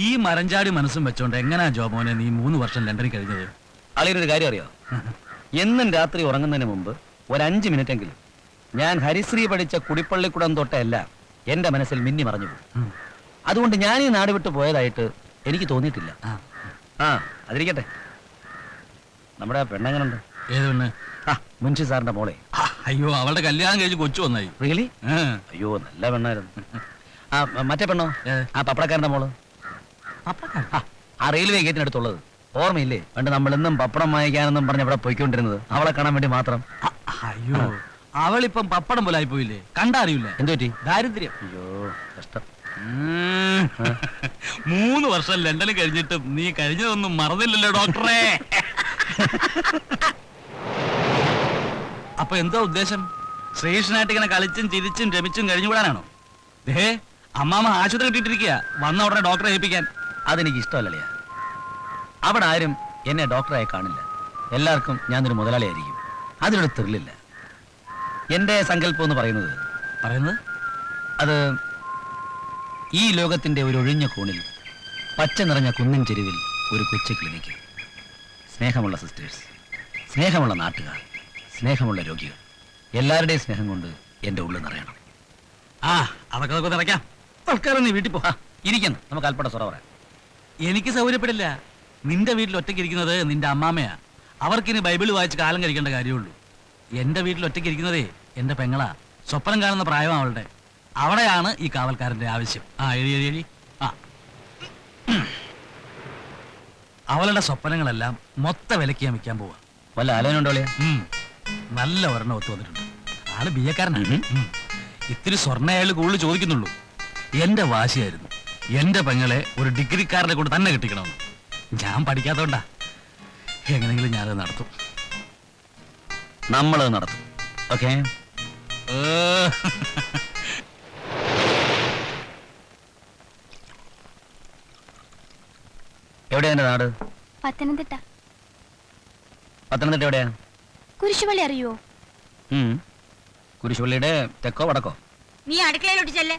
ഈ മരഞ്ചാടി മനസ്സും വെച്ചോണ്ട് എങ്ങനാ ജോമോനെ നീ 3 വർഷം ലണ്ടനിൽ കഴിഞ്ഞത്? അളിയൊരു കാര്യം അറിയോ? എന്നും രാത്രി ഉറങ്ങുന്നതിന് മുമ്പ് ഒരു 5 മിനിറ്റെങ്കിലും ഞാൻ ഹരിശ്രീ പഠിച്ച കുടിപ്പള്ളിക്കുടം തൊട്ടല്ല എന്റെ മനസ്സിൽ മിന്നി മറഞ്ഞു പോകും. അതുകൊണ്ട് ഞാൻ ഈ നാട് വിട്ടു പോയതായിട്ട് എനിക്ക് തോന്നിയിട്ടില്ല. അതിരിക്കട്ടെ, നമ്മുടെ പെണ്ണെങ്ങനുണ്ട്? ഏത് പെണ്ണ്? മുൻഷി സാറിന്റെ മോളെ. അയ്യോ, അവളുടെ കല്യാണം കഴിച്ച് കൊച്ചു വന്നായി. റിയലി? അയ്യോ, നല്ല പെണ്ണായിരുന്നു. മറ്റേ പെണ്ണോ? ആ പപ്പടക്കാരന്റെ മോള്. ആ റെയിൽവേ ഗേറ്റിനടുത്തുള്ളത് ഓർമ്മയില്ലേ? പണ്ട് നമ്മളിന്നും പപ്പടം വാങ്ങിക്കാനെന്നും പറഞ്ഞ് അവിടെ പോയിക്കൊണ്ടിരുന്നത് അവളെ കാണാൻ വേണ്ടി മാത്രം. അയ്യോ, അവളിപ്പം പപ്പടം പോലെ ആയി പോയില്ലേ? കണ്ടറിയില്ല. എന്തു പറ്റി? ദാരിദ്ര്യം. അയ്യോ, കഷ്ടം. 3 വർഷം ലണ്ടനിൽ കഴിഞ്ഞിട്ടും നീ കഴിഞ്ഞതൊന്നും മറന്നില്ലല്ലോ ഡോക്ടറെ. അപ്പൊ എന്താ ഉദ്ദേശം? ശ്രീകൃഷ്ണനായിട്ട് ഇങ്ങനെ കളിച്ചും ചിരിച്ചും രമിച്ചും കഴിഞ്ഞുകൂടാനാണോ? ദേ, അമ്മാമ്മ ആശുപത്രി കിട്ടിയിട്ടിരിക്കുക, വന്ന ഉടനെ ഡോക്ടറെ ഏൽപ്പിക്കാൻ. അതെനിക്ക് ഇഷ്ടമല്ലല്ലേ. അവിടെ ആരും എന്നെ ഡോക്ടറായി കാണില്ല. എല്ലാവർക്കും ഞാനൊരു മുതലാളിയായിരിക്കും. അതിനൊരു ത്രില്ലില്ല. എന്റെ സങ്കല്പം എന്ന് പറയുന്നത് അത് ഈ ലോകത്തിന്റെ ഒരു ഒഴിഞ്ഞ കോണിൽ പച്ച നിറഞ്ഞ കുന്നിൻ ചെരുവിൽ ഒരു കൊച്ചു ക്ലിനിക്ക്, സ്നേഹമുള്ള സിസ്റ്റേഴ്സ്, സ്നേഹമുള്ള നാട്ടുകാർ, സ്നേഹമുള്ള രോഗികൾ, എല്ലാവരുടെയും സ്നേഹം കൊണ്ട് എന്റെ ഉള്ളിൽ നിറയണം. അതൊക്കെ നിറയ്ക്കാം. തൽക്കാലം നീ വീട്ടിൽ പോ. ഇരിക്കുന്നു, നമുക്ക് അല്പട സ്വറ പറയാം. എനിക്ക് സൗകര്യപ്പെടില്ല. നിന്റെ വീട്ടിൽ ഒറ്റയ്ക്ക് ഇരിക്കുന്നത് നിന്റെ അമ്മാമ്മയാ. അവർക്കിനി ബൈബിൾ വായിച്ച് കാലം കഴിക്കേണ്ട കാര്യമുള്ളൂ. എന്റെ വീട്ടിൽ ഒറ്റയ്ക്ക് ഇരിക്കുന്നതേ എന്റെ പെങ്ങളാ. സ്വപ്നം കാണുന്ന പ്രായം അവളുടെ. അവിടെയാണ് ഈ കാവൽക്കാരന്റെ ആവശ്യം. എഴി. അവളുടെ സ്വപ്നങ്ങളെല്ലാം മൊത്ത വിലക്ക് ഞാൻ വിൽക്കാൻ പോവാ. വല്ല ആലോചനയുണ്ടോ? നല്ല ഒരെണ്ണം ഒത്തു വന്നിട്ടുണ്ട്. ആള് ബിയക്കാരനാണ്. ഇത്തിരി സ്വർണ്ണ അയാൾ കൂടുതൽ ചോദിക്കുന്നുള്ളൂ. എന്റെ വാശിയായിരുന്നു എന്റെ പെങ്ങളെ ഒരു ഡിഗ്രിക്കാരനെ കൊണ്ട് തന്നെ കിട്ടിക്കണമെന്ന്. ഞാൻ പഠിക്കാത്തോണ്ടാ. എങ്ങനെങ്കിലും ഞാനത് നടത്തും. നമ്മളത് നടത്തും. ഓക്കെ. എവിടെയാ എന്റെ നാട്? പത്തനംതിട്ട. പത്തനംതിട്ട എവിടെയാ? കുരിശുപള്ളി അറിയോ? കുരിശുപള്ളിയുടെ തെക്കോ വടക്കോ? നീ അടുക്കളയിലോട്ട് ചെല്ലേ.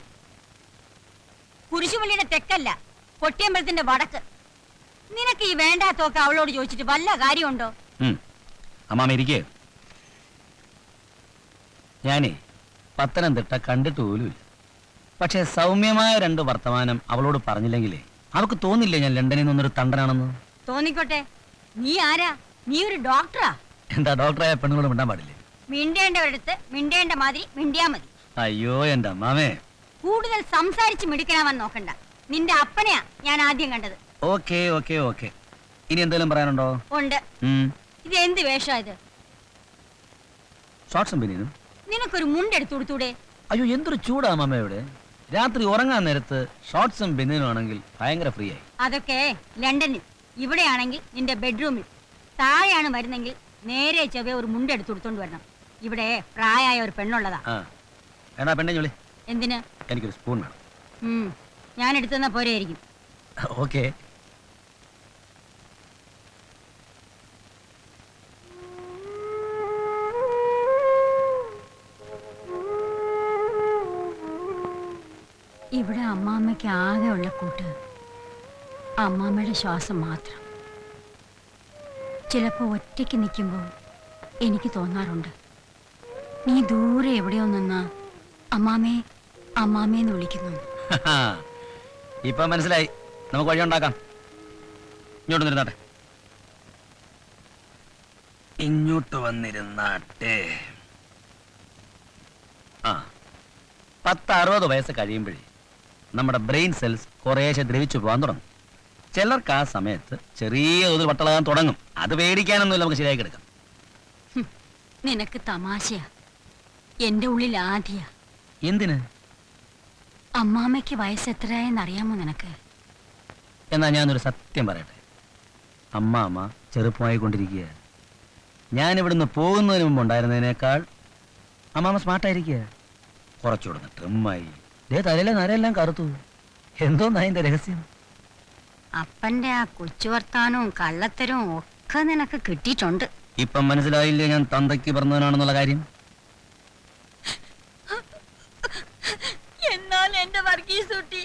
കുരിശുപള്ളിയുടെ തെക്കല്ല, പൊട്ടിയമ്പലത്തിന്റെ വടക്ക്. നിനക്ക് ഈ വേണ്ടാത്തൊക്കെ അവളോട് ചോദിച്ചിട്ട് വല്ല കാര്യമുണ്ടോ? അമ്മാമ ഇരിക്കേ. ഞാനേ പത്തനംതിട്ട കണ്ടിട്ട് പോലുമില്ല. പക്ഷെ സൗമ്യമായ 2 വർത്തമാനം അവളോട് പറഞ്ഞില്ലെങ്കിലേ അവൾക്ക് തോന്നില്ലേ ഞാൻ ലണ്ടനിൽ നിന്നൊരു തണ്ടനാണെന്ന്? തോന്നിക്കോട്ടെ. നീ ആരാ? നീ ഒരു ഡോക്ടറാ? എന്താ ഡോക്ടറായ പെണ്ണുങ്ങളോട് മിണ്ടാൻ പാടില്ലേ? മിണ്ടേണ്ടവരടുത്ത് മിണ്ടേണ്ട മാതിരി മിണ്ടിയാ മതി. അയ്യോ എന്റെ അമ്മാമേ, കൂടുതൽ സംസാരിച്ച് മിടിക്കണമെന്ന് നോക്കണ്ട. നിന്റെ അപ്പനെയാ ഞാൻ ആദ്യം കണ്ടത്. Okay okay okay. ഇനി എന്തെങ്കിലും പറയാനുണ്ടോ? ഉണ്ട്. ഇത് എന്ത് വേഷാ ഇത്? ഷോർട്സും പിന്നീനും. നിനക്കൊരു മുണ്ടെടുത്തു കൊടുത്തൂടെ? അയ്യോ, എന്തൊരു ചൂടാ അമ്മാമ ഇവിടെ. രാത്രി ഉറങ്ങാൻ നേരത്ത് ഷോർട്സും പിന്നീനും ആണെങ്കിൽ ഭയങ്കര ഫ്രീ ആയി. അതൊക്കെ ലണ്ടനിൽ. ഇവിടെയാണെങ്കിൽ നിന്റെ ബെഡ്റൂമിൽ. താഴെയാണ് വരുന്നെങ്കിൽ നേരെ ചെവ്വേ ഒരു മുണ്ടെടുത്തു കൊടുത്തോണ്ട് വരണം. ഇവിടെ പ്രായമായ ഒരു പെണ്ണുള്ളതാ. എന്നാ പെണ്ണെ ജോളി. എന്തിന്? എനിക്കൊരു സ്പൂൺ വേണം. ഞാൻ എടുത്തുന്ന പോരെയായിരിക്കും. ഓക്കെ. ഇവിടെ അമ്മാമ്മയ്ക്ക് ആകെ ഉള്ള കൂട്ട് അമ്മാമ്മയുടെ ശ്വാസം മാത്രം. ചിലപ്പോ ഒറ്റയ്ക്ക് നിൽക്കുമ്പോൾ എനിക്ക് തോന്നാറുണ്ട്, നീ ദൂരെ എവിടെയോ നിന്നാ അമ്മാമേ അമ്മാമേന്ന് വിളിക്കുന്നു. ഇപ്പൊ മനസ്സിലായി. നമുക്ക് വഴിയുണ്ടാക്കാം. ഇങ്ങോട്ട് വന്നിരുന്നാട്ടെ. ഇങ്ങോട്ട് വന്നിരുന്നാട്ടെ. 10-60 വയസ്സ് കഴിയുമ്പോഴേ നമ്മുടെ ബ്രെയിൻ സെൽസ് കുറേശ്ശെ ദ്രവിച്ചു പോകാൻ തുടങ്ങും. ചിലർക്ക് ആ സമയത്ത് ചെറിയ തോതിൽ വട്ടളകാൻ തുടങ്ങും. അത് പേടിക്കാനൊന്നുമില്ല, നമുക്ക് ശരിയാക്കി എടുക്കാം. നിനക്ക് തമാശയാ. എന്റെ ഉള്ളിൽ ആദ്യ. എന്തിന്? അമ്മാമ്മയ്ക്ക് വയസ്സ് എത്രയെന്നറിയാമോ നിനക്ക്? എന്നാ ഞാനൊരു സത്യം പറയട്ടെ. അമ്മാമ്മ ചെറുപ്പമായി കൊണ്ടിരിക്കുക. ഞാൻ ഇവിടുന്ന് പോകുന്നതിന് മുമ്പ് ഉണ്ടായിരുന്നതിനേക്കാൾ അമ്മാമ്മ സ്മാർട്ടായിരിക്കുക. കുറച്ചുകൂടെ ട്രിമ്മായി. തലയിലെ നരയെല്ലാം കറുത്തു. എന്തോന്നാ അതിന്റെ രഹസ്യം? അപ്പന്റെ ആ കൊച്ചു വർത്താനവും കള്ളത്തരവും ഒക്കെ നിനക്ക് കിട്ടിയിട്ടുണ്ട്. ഇപ്പം മനസ്സിലായില്ലേ ഞാൻ തന്തയ്ക്ക് പറഞ്ഞവനാണെന്നുള്ള കാര്യം? എന്നാൽ എന്റെ വർഗീസ് കുട്ടി,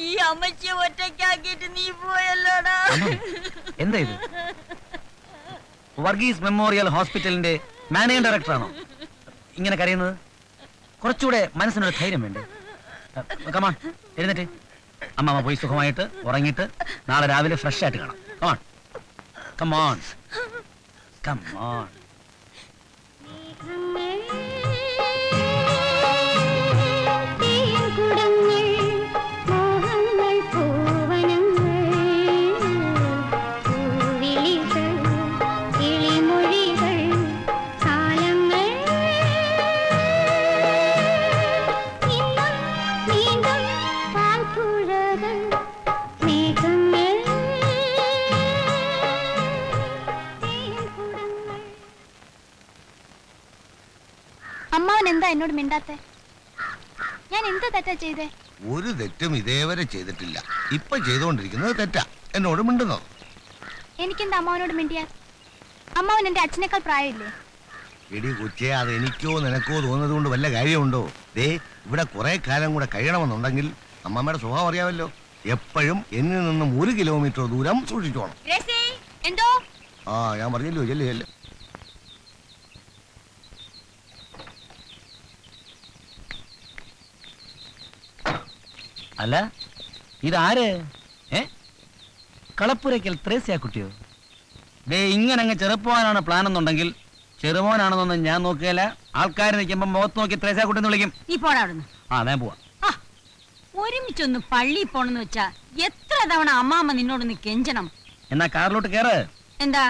ഈ അമ്മച്ചിയെ ഒറ്റയ്ക്കാക്കിയിട്ട് നീ പോയല്ലോടാ. എന്താ ഇത്? വർഗീസ് മെമ്മോറിയൽ ഹോസ്പിറ്റലിന്റെ മാനേജിംഗ് ഡയറക്ടറാണോ ഇങ്ങനെ കരയുന്നത്? കുറച്ചുകൂടെ മനസ്സിനൊരു ധൈര്യം വേണ്ടേ? കമാൺ, എഴുന്നേറ്റ്. അമ്മ പോയി സുഖമായിട്ട് ഉറങ്ങിയിട്ട് നാളെ രാവിലെ ഫ്രഷ് ആയിട്ട് കാണാം. Come on come on come on. അമ്മാവൻ എന്താ എന്നോട് മിണ്ടാത്തെ? ഞാൻ എന്ത് തെറ്റാ ചെയ്തേ? ഒരു തെറ്റും ഇതേവരെ ചെയ്തിട്ടില്ല. ഇപ്പൊ ചെയ്തുകൊണ്ടിരിക്കുന്നത് തെറ്റാ. എന്നോട് മിണ്ടുന്നത്. എനിക്കെന്താ അമ്മാവനോട് മിണ്ടിയാ? അമ്മാവൻ എന്റെ അച്ഛനേക്കാൾ പ്രായമില്ലേ? എടി കൊച്ചേ, അത് എനിക്കോ നിനക്കോ തോന്നുന്നത് കൊണ്ട് വല്ല കാര്യമുണ്ടോ? ദേ, ഇവിടെ കുറെ കാലം കൂടെ കഴിയണമെന്നുണ്ടെങ്കിൽ അമ്മമ്മയുടെ സ്വഭാവം അറിയാമല്ലോ. എപ്പോഴും എന്നിൽ നിന്നും 1 കിലോമീറ്റർ ദൂരം സൂക്ഷിച്ചോണം. എന്തോ? ആ, ഞാൻ പറഞ്ഞല്ലോ, ചെല്ലു ചെല്ലു. അല്ല, ഇതാര്? കളപ്പുരയ്ക്കൽ ത്രേസ്യാ കുട്ടിയോ? ദേ, ഇങ്ങനെ അങ്ങ് ചെറുപ്പവാനാണ് പ്ലാൻ എന്നുണ്ടെങ്കിൽ ചെറുമോനാണെന്നൊന്നും ഞാൻ നോക്കുകയില്ല. ആൾക്കാർ നിൽക്കുമ്പോ മുഖത്ത് നോക്കി ത്രേസ്യാ കുട്ടി എന്ന് വിളിക്കും. നീ പോടാ അവിടുന്ന്. ആ, ഞാൻ പോവാ. ഒരുമിച്ചൊന്ന് പള്ളി പോണെന്ന് വെച്ചാ എത്ര തവണ അമ്മാമ്മ നിന്നോടൊന്ന് കെഞ്ചണം. എന്നാ കാറിലോട്ട് കയറ്. എന്താ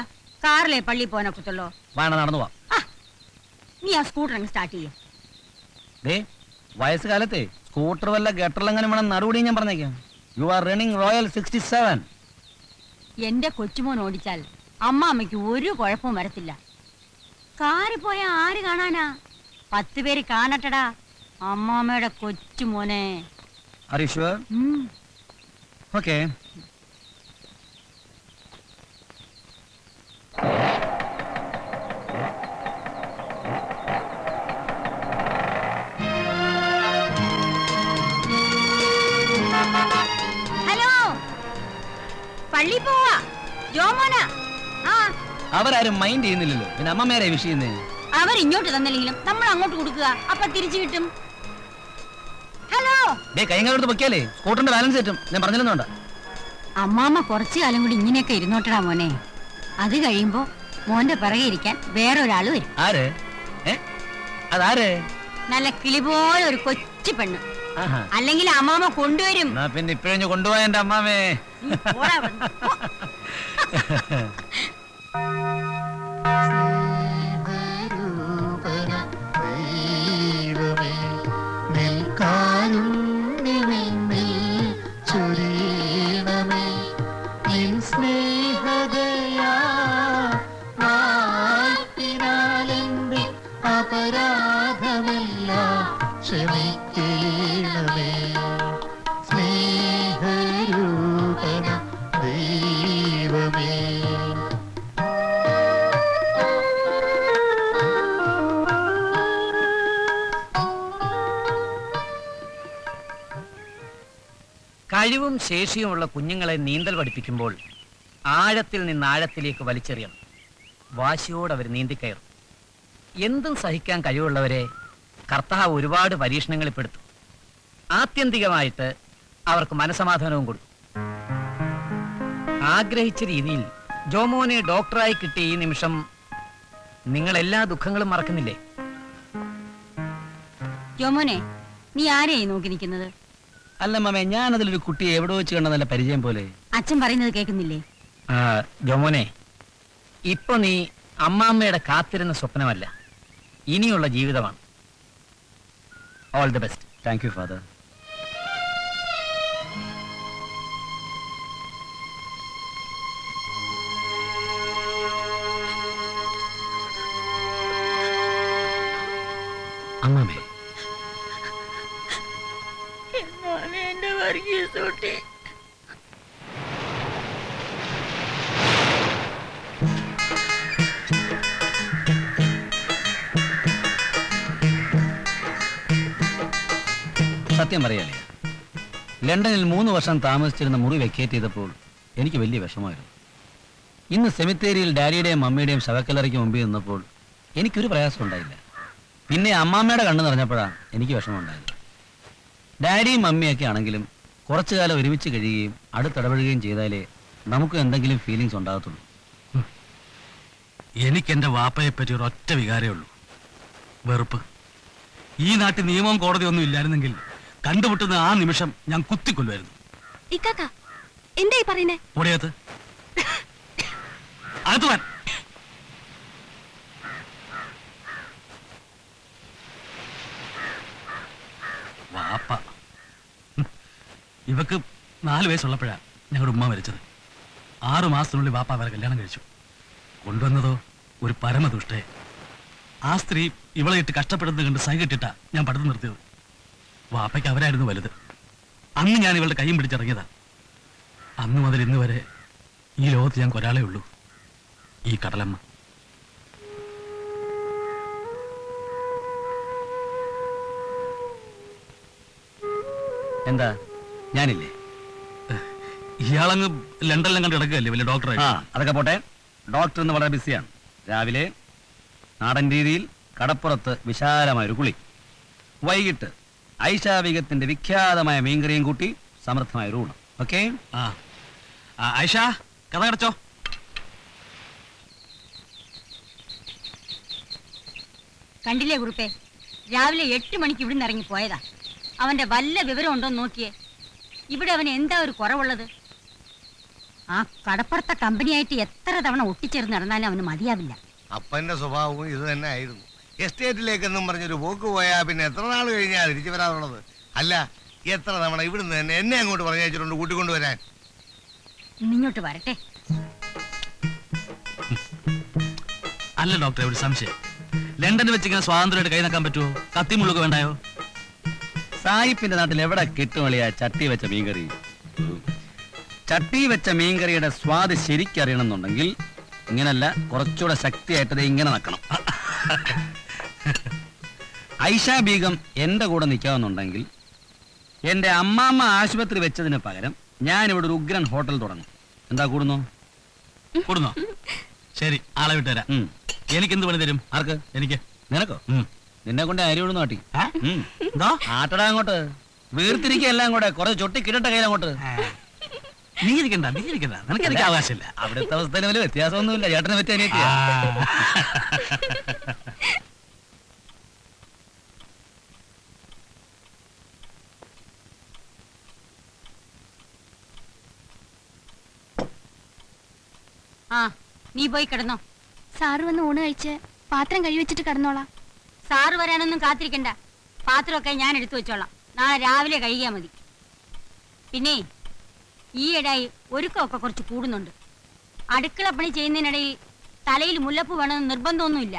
കാറിലെ പള്ളി പോകാനൊക്കത്തുള്ളോ? വേണം, നടന്നു പോവാ. നീ ആ സ്കൂട്ടർ അങ്ങ് സ്റ്റാർട്ട് ചെയ്യ. ദേ, വയസ്സുകാലത്തെ സ്കൂട്ടർ വല്ല ഗട്ടറിലെങ്ങനെ വേണം നടുപടി ഞാൻ പറഞ്ഞേക്കാം. You are running royal 67. എന്റെ കൊച്ചുമോൻ ഓടിച്ചാൽ അമ്മാമ്മയ്ക്ക് ഒരു കുഴപ്പവും വരത്തില്ല. കാറി പോയ ആര് കാണാനാ? 10 പേര് കാണട്ടടാ അമ്മാമ്മയുടെ കൊച്ചുമോനെ. Are you sure? Okay. Hello, പള്ളി പോവാ ജോമോന. അവരാരും മൈൻഡ് ചെയ്യുന്നില്ലല്ലോ, പിന്നെ അമ്മമാരെ വിഷയുന്നേ. അവരിങ്ങോട്ട് തന്നില്ലെങ്കിലും നമ്മൾ അങ്ങോട്ട് കൊടുക്കുക, അപ്പൊ തിരിച്ചു കിട്ടും. ഹലോ, ദേ, കൈകാലത്ത് പൊക്കിയാലേ സ്കൂട്ടറിന്റെ ബാലൻസ് കിട്ടും. ഞാൻ പറഞ്ഞില്ലെന്നുണ്ട. അമ്മാമ്മ കുറച്ചു കാലം കൂടി ഇങ്ങനെയൊക്കെ ഇരുന്നോട്ടടാ മോനെ. അത് കഴിയുമ്പോ മോന്റെ പിറകെ ഇരിക്കാൻ വേറൊരാള് വരും. ആര്? അതാര്? നല്ല കിളി പോലെ ഒരു കൊച്ചു പെണ്ണ്. ആഹാ. അല്ലെങ്കിൽ അമ്മാമ്മ കൊണ്ടുവരും. എന്നാ പിന്നെ ഇപ്പഴഞ്ഞു കൊണ്ടുപോയ എന്റെ അമ്മാമേ. നീ പോടാ അവിടുന്ന്. പോ. കഴിവും ശേഷിയുമുള്ള കുഞ്ഞുങ്ങളെ നീന്തൽ പഠിപ്പിക്കുമ്പോൾ ആഴത്തിൽ നിന്ന് ആഴത്തിലേക്ക് വലിച്ചെറിയണം. വാശിയോട് അവർ നീന്തിക്കയറും. എന്തും സഹിക്കാൻ കഴിവുള്ളവരെ കർത്താവ് ഒരുപാട് പരീക്ഷണങ്ങളിൽ പെടുത്തും. ആത്യന്തികമായിട്ട് അവർക്ക് മനസമാധാനവും കൊടുക്കും. ആഗ്രഹിച്ച രീതിയിൽ ജോമോനെ ഡോക്ടറായി കിട്ടിയ ഈ നിമിഷം നിങ്ങൾ എല്ലാ ദുഃഖങ്ങളും മറക്കുന്നില്ലേ? ജോമോനെ, നീ ആരെയായി നോക്കി നിൽക്കുന്നത്? അല്ല മാമേ, ഞാൻ അതിലൊരു കുട്ടിയെ എവിടെ വെച്ച് കണ്ട നല്ല പരിചയം പോലെ. അച്ഛൻ പറയുന്നത് കേൾക്കുന്നില്ലേ? ജോമോനെ, ഇപ്പൊ നീ അമ്മാമ്മയുടെ കാത്തിരുന്ന സ്വപ്നമല്ല, ഇനിയുള്ള ജീവിതമാണ്. All the best. Thank you father. അമ്മാമേ, എന്റെ വർഗീസൂട്ടി. സത്യം പറയാലേ, ലണ്ടനിൽ 3 വർഷം താമസിച്ചിരുന്ന മുറി വെക്കേറ്റ് ചെയ്തപ്പോൾ എനിക്ക് വലിയ വിഷമമായിരുന്നു. ഇന്ന് സെമിത്തേരിയിൽ ഡാഡിയുടെയും മമ്മിയുടെയും ശവക്കല്ലറയ്ക്ക് മുമ്പിൽ നിന്നപ്പോൾ എനിക്കൊരു പ്രയാസം ഉണ്ടായില്ല. പിന്നെ അമ്മാമ്മയുടെ കണ്ണ് നിറഞ്ഞപ്പോഴാണ് എനിക്ക് വിഷമമുണ്ടായത്. ഡാഡിയും മമ്മിയൊക്കെ ആണെങ്കിലും കുറച്ചു കാലം ഒരുമിച്ച് കഴിയുകയും അടുത്തിടപെടുകയും ചെയ്താലേ നമുക്ക് എന്തെങ്കിലും ഫീലിങ്സ് ഉണ്ടാകത്തുള്ളൂ. എനിക്ക് എന്റെ വാപ്പയെ പറ്റി ഒരു ഒറ്റ വികാരമേ ഉള്ളൂ, വെറുപ്പ്. ഈ നാട്ടിൽ നിയമവും കോടതിയൊന്നും ഇല്ലായിരുന്നെങ്കിൽ കണ്ടുമുട്ടുന്ന ആ നിമിഷം ഞാൻ കുത്തിക്കൊല്ലുമായിരുന്നു. ഇക്കാക്ക എന്തായി പറയുന്നേ? ഓടിയത്ത് അകത്തുവാൻ. വാപ്പ ഇവക്ക് 4 വയസ്സുള്ളപ്പോഴാണ് ഞങ്ങളുടെ ഉമ്മ മരിച്ചത്. 6 മാസത്തിനുള്ളിൽ വാപ്പ അവരെ കല്യാണം കഴിച്ചു. കൊണ്ടുവന്നതോ ഒരു പരമദുഷ്ടയെ. ആ സ്ത്രീ ഇവളെ ഇട്ട് കഷ്ടപ്പെടുന്നത് കണ്ട് സഹികെട്ടിട്ടാ ഞാൻ പഠിത്തം നിർത്തിയത്. വാപ്പയ്ക്ക് അവരായിരുന്നു വലുത്. അന്ന് ഞാൻ ഇവളുടെ കൈയും പിടിച്ചിറങ്ങിയതാ. അന്ന് മുതൽ ഇന്ന് വരെ ഈ ലോകത്ത് ഞങ്ങൾക്ക് ഒരാളേ ഉള്ളൂ, ഈ കടലമ്മ. എന്താ ഞാനില്ലേ? ഇയാളങ്ങ് ലണ്ടനിലും കണ്ട് കിടക്കുകയല്ലേ വലിയ ഡോക്ടറായി. അതൊക്കെ പോട്ടെ. ഡോക്ടർ ഇന്ന് വളരെ ബിസിയാണ്. രാവിലെ നാടൻ രീതിയിൽ കടപ്പുറത്ത് വിശാലമായൊരു കുളി, വൈകിട്ട് ഐഷാവികത്തിന്റെ വിഖ്യാതമായ മീൻകറിയും കൂട്ടി സമൃദ്ധമായ ഒരു ഊണം. ഓക്കെ? ആയിഷ, കഥ കടച്ചോ. കണ്ടില്ലേ കുറുപ്പേ, രാവിലെ 8 മണിക്ക് ഇവിടുന്ന് ഇറങ്ങി പോയതാ. അവന്റെ വല്ല വിവരം ഉണ്ടോന്ന് നോക്കിയേ. ഇവിടെ അവന് എന്താ ഒരു കുറവുള്ളത്? ആ കടപ്പുറത്തെ കമ്പനിയായിട്ട് എത്ര തവണ ഒട്ടിച്ചേർന്ന് നടന്നാലും അവന് മതിയാവില്ല. അപ്പന്റെ സ്വഭാവവും ഇത് തന്നെ ആയിരുന്നു. എസ്റ്റേറ്റിലേക്കെന്നും പറഞ്ഞൊരു പോക്ക് പോയാ പിന്നെ എത്ര നാൾ കഴിഞ്ഞാ തിരിച്ചു വരാറുള്ളത്? അല്ല, എത്ര തവണ ഇവിടുന്ന് തന്നെ എന്നെ അങ്ങോട്ട് പറഞ്ഞയച്ചിട്ടുണ്ട് കൂട്ടിക്കൊണ്ടുവരാൻ. ഇന്നിങ്ങോട്ട് വരട്ടെ. അല്ല ഡോക്ടറെ, ഒരു സംശയം. ലണ്ടനിൽ വെച്ച് ഇങ്ങനെ സ്വാതന്ത്ര്യമായിട്ട് കൈ നക്കാൻ പറ്റുമോ? കത്തിമുള്ളുക വേണ്ടായോ? സായിപ്പിന്റെ നാട്ടിൽ എവിടെ കിട്ടുമളിയാ ചട്ടി വെച്ച മീൻകറി? ചട്ടി വെച്ച മീൻകറിയുടെ സ്വാദ് ശരിക്കറിയണമെന്നുണ്ടെങ്കിൽ ഇങ്ങനല്ല, കുറച്ചുകൂടെ ശക്തിയായിട്ടത് ഇങ്ങനെ നക്കണം. ഐഷ ബീഗം എന്റെ കൂടെ നിൽക്കാമെന്നുണ്ടെങ്കിൽ എന്റെ അമ്മാമ്മ ആശുപത്രി വെച്ചതിന് പകരം ഞാൻ ഇവിടെ ഒരു ഉഗ്രൻ ഹോട്ടൽ തുടങ്ങും. എന്താ കൂടുന്നോ? കൂടുന്നോ? ശരി, ആളെ വിട്ടുതരാം. എനിക്കെന്ത് പണി തരും? ആർക്ക്? എനിക്ക്. നിനക്കോ? നിന്നെ കൊണ്ട് അരി ഒഴുന്നു കാട്ടി. എന്തോ ആട്ടടാ അങ്ങോട്ട്. വീർത്തിരിക്കുക എല്ലാം കൂടെ കുറച്ച് ചൊട്ടി കിടട്ട കയ്യിലങ്ങോട്ട്. നീ ഇരിക്കണ്ട, നിനക്ക് എനിക്ക് അവകാശമില്ല. അവിടുത്തെ അവസ്ഥയിൽ വലിയ വ്യത്യാസമൊന്നുമില്ല. ചേട്ടനെ പറ്റി അനിയത്തിയ. ആ, നീ പോയി കിടന്നോ. സാറ് വന്ന് ഊണ് കഴിച്ച് പാത്രം കഴിവെച്ചിട്ട് കിടന്നോളാം. സാറ് വരാനൊന്നും കാത്തിരിക്കണ്ട. പാത്രമൊക്കെ ഞാൻ എടുത്തു വെച്ചോളാം. നാളെ രാവിലെ കഴിയാ മതി. പിന്നെ ഈയിടായി ഒരുക്കമൊക്കെ കുറച്ച് കൂടുന്നുണ്ട്. അടുക്കള പണി ചെയ്യുന്നതിനിടയിൽ തലയിൽ മുല്ലപ്പൂ വേണമെന്ന് നിർബന്ധമൊന്നുമില്ല.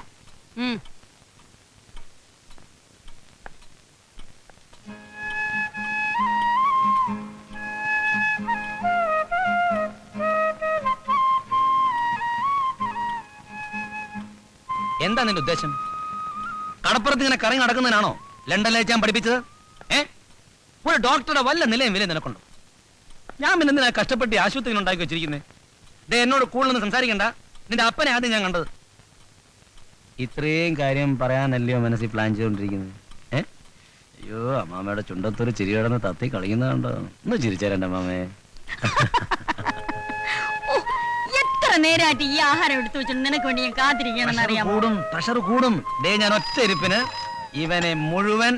എന്താ നിന്റെ ഉദ്ദേശം? കടപ്പുറത്ത് ഇങ്ങനെ കറങ്ങി നടക്കുന്നതിനാണോ ലണ്ടനിലേക്ക് ഞാൻ പഠിപ്പിച്ചത്? ഒരു ഡോക്ടറുടെ വല്ല നിലയും വിലയും നിനക്കുണ്ടോ? ഞാൻ പിന്നെ എന്തിനാ കഷ്ടപ്പെട്ട് ആശുപത്രി ഉണ്ടാക്കി വെച്ചിരിക്കുന്നത്? ദേ, എന്നോട് കൂടുതലൊന്നും സംസാരിക്കണ്ട. നിന്റെ അപ്പനെ ആദ്യം ഞാൻ കണ്ടത്. ഇത്രയും കാര്യം പറയാനല്ലയോ മനസ്സിൽ പ്ലാൻ ചെയ്തുകൊണ്ടിരിക്കുന്നത്? അയ്യോ, അമ്മാമ്മയുടെ ചുണ്ടത്തൊരു ചിരി കിടന്ന് തത്തി കളിക്കുന്നതുണ്ടോ? ഒന്ന് ചിരിച്ചാരണ്ട അമ്മാമേ. എത്ര നേരമായിട്ട് ഈ ആഹാരം എടുത്തു വെച്ചിട്ട് നിനക്ക് വേണ്ടി ഞാൻ കാത്തിരിക്കണമെന്ന് അറിയാം. കൂടും, പ്രഷർ കൂടും. ദേ, ഞാൻ ഒറ്റ ഇരിപ്പിന് ഇവനെ മുഴുവൻ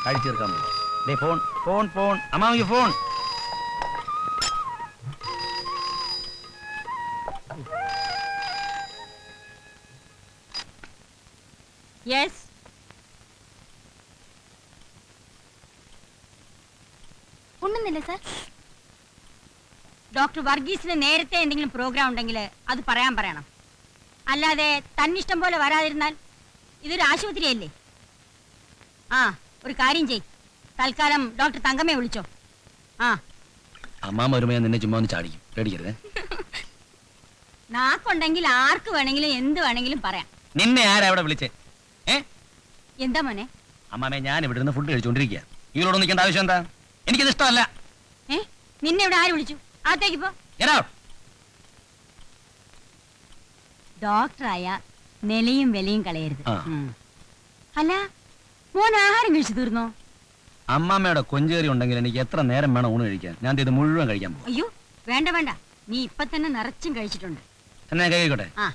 കഴിച്ചേർക്കാൻ പോകും. ദേ, ഫോൺ ഫോൺ ഫോൺ അമ്മാമിക്ക് ഫോൺ. യെസ്, ഉണ്ണുന്നില്ല സാർ? ഡോക്ടർ വർഗീസിന് നേരത്തെ എന്തെങ്കിലും പ്രോഗ്രാം ഉണ്ടെങ്കിൽ അത് പറയണം. അല്ലാതെ തന്നിഷ്ടം പോലെ വരാതിരുന്നാൽ ഇതൊരു ആശുപത്രിയല്ലേ. ആ, ഒരു കാര്യം ചെയ്, തൽക്കാലം ഡോക്ടർ തങ്കമ്മയെ വിളിച്ചോ. അമ്മാമ വരുമ്പോ ഞാൻ നിന്നെ ചുമ്മാ ഒന്ന് ചാടിക്കും, പേടിക്കരുത്. നാക്കുണ്ടെങ്കിൽ ആർക്ക് വേണമെങ്കിലും എന്ത് വേണമെങ്കിലും പറയാം. നിന്നെ ആരാ അവിടെ വിളിച്ചേ? എന്താ മോനെ? അമ്മാമേ, ഞാൻ ഇവിടെ നിന്ന് ഫുഡ് കഴിച്ചുകൊണ്ടിരിക്കുക. ഇവരോട് നിൽക്കേണ്ട ആവശ്യം എന്താ? എനിക്കത് ഇഷ്ടമല്ല. നിന്നെ ഇവിടെ ആര് വിളിച്ചു? അകത്തേക്ക് പോ. Get out. ഡോക്ടറായ നിലയും വിലയും കളയരുത്. ആ. അല്ല, മോൻ ആഹാരം കഴിച്ചു തീർന്നോ? അമ്മാമ്മയുടെ കൊഞ്ചേറി ഉണ്ടെങ്കിൽ എനിക്ക് എത്ര നേരം വേണം ഊണ് കഴിക്കാൻ? ഞാൻ ഇത് മുഴുവൻ കഴിക്കാൻ പോകും. അയ്യോ, വേണ്ട വേണ്ട, നീ ഇപ്പൊ തന്നെ നിറച്ചും കഴിച്ചിട്ടുണ്ട്. എന്നാ കഴിക്കോട്ടെ. ആ